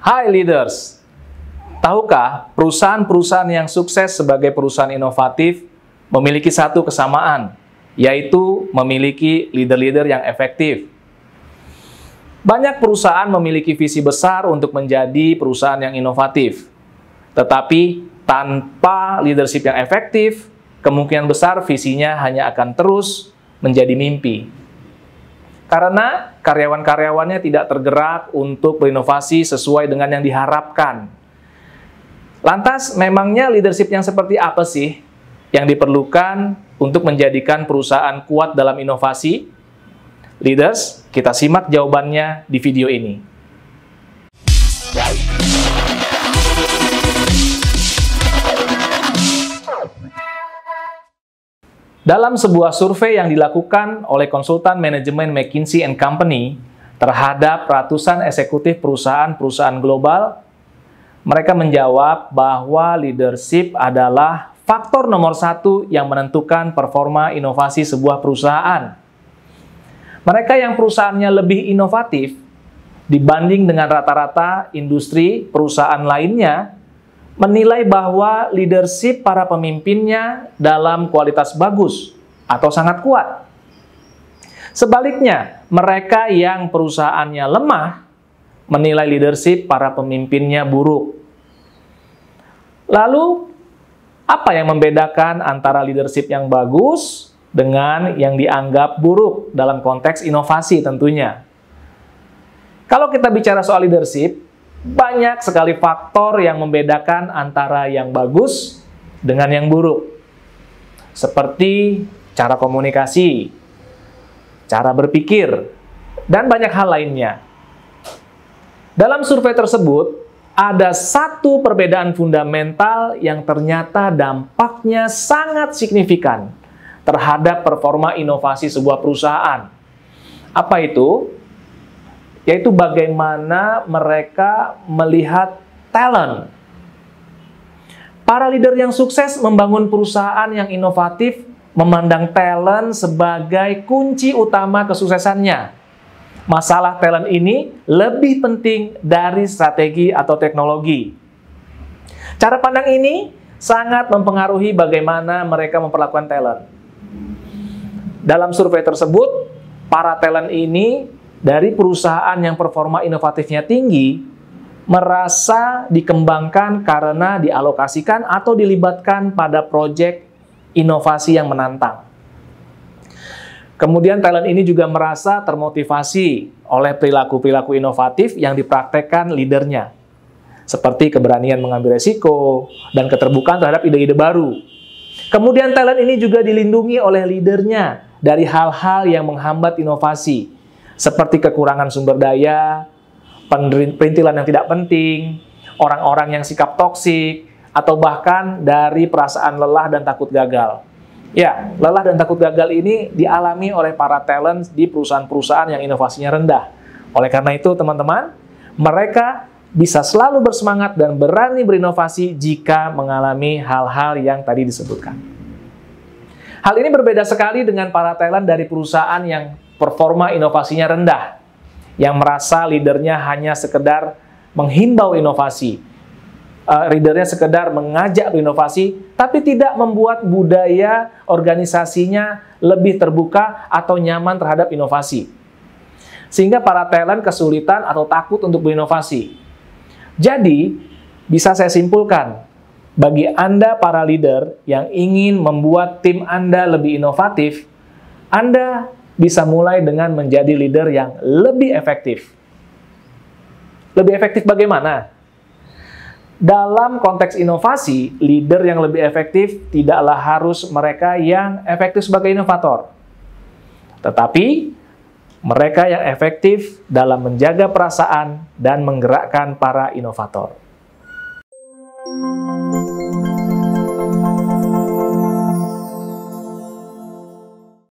Hai leaders, tahukah perusahaan-perusahaan yang sukses sebagai perusahaan inovatif memiliki satu kesamaan, yaitu memiliki leader-leader yang efektif. Banyak perusahaan memiliki visi besar untuk menjadi perusahaan yang inovatif, tetapi tanpa leadership yang efektif, kemungkinan besar visinya hanya akan terus menjadi mimpi. Karena karyawan-karyawannya tidak tergerak untuk berinovasi sesuai dengan yang diharapkan. Lantas, memangnya leadership yang seperti apa sih yang diperlukan untuk menjadikan perusahaan kuat dalam inovasi? Leaders, kita simak jawabannya di video ini. Dalam sebuah survei yang dilakukan oleh konsultan manajemen McKinsey & Company terhadap ratusan eksekutif perusahaan-perusahaan global, mereka menjawab bahwa leadership adalah faktor nomor satu yang menentukan performa inovasi sebuah perusahaan. Mereka yang perusahaannya lebih inovatif dibanding dengan rata-rata industri perusahaan lainnya, menilai bahwa leadership para pemimpinnya dalam kualitas bagus atau sangat kuat. Sebaliknya, mereka yang perusahaannya lemah menilai leadership para pemimpinnya buruk. Lalu, apa yang membedakan antara leadership yang bagus dengan yang dianggap buruk dalam konteks inovasi tentunya? Kalau kita bicara soal leadership, banyak sekali faktor yang membedakan antara yang bagus dengan yang buruk. Seperti cara komunikasi, cara berpikir, dan banyak hal lainnya. Dalam survei tersebut, ada satu perbedaan fundamental yang ternyata dampaknya sangat signifikan terhadap performa inovasi sebuah perusahaan. Apa itu? Yaitu bagaimana mereka melihat talent. Para leader yang sukses membangun perusahaan yang inovatif memandang talent sebagai kunci utama kesuksesannya. Masalah talent ini lebih penting dari strategi atau teknologi. Cara pandang ini sangat mempengaruhi bagaimana mereka memperlakukan talent. Dalam survei tersebut, para talent ini dari perusahaan yang performa inovatifnya tinggi, merasa dikembangkan karena dialokasikan atau dilibatkan pada proyek inovasi yang menantang. Kemudian talent ini juga merasa termotivasi oleh perilaku-perilaku inovatif yang dipraktekkan leadernya, seperti keberanian mengambil resiko dan keterbukaan terhadap ide-ide baru. Kemudian talent ini juga dilindungi oleh leadernya dari hal-hal yang menghambat inovasi, seperti kekurangan sumber daya, perintilan yang tidak penting, orang-orang yang sikap toksik, atau bahkan dari perasaan lelah dan takut gagal. Ya, lelah dan takut gagal ini dialami oleh para talent di perusahaan-perusahaan yang inovasinya rendah. Oleh karena itu, teman-teman, mereka bisa selalu bersemangat dan berani berinovasi jika mengalami hal-hal yang tadi disebutkan. Hal ini berbeda sekali dengan para talent dari perusahaan yang performa inovasinya rendah, yang merasa leadernya hanya sekedar menghimbau inovasi, leadernya sekedar mengajak berinovasi, tapi tidak membuat budaya organisasinya lebih terbuka atau nyaman terhadap inovasi. Sehingga para talent kesulitan atau takut untuk berinovasi. Jadi, bisa saya simpulkan, bagi Anda para leader yang ingin membuat tim Anda lebih inovatif, Anda bisa mulai dengan menjadi leader yang lebih efektif. Lebih efektif bagaimana? Dalam konteks inovasi, leader yang lebih efektif tidaklah harus mereka yang efektif sebagai inovator. Tetapi, mereka yang efektif dalam menjaga perasaan dan menggerakkan para inovator.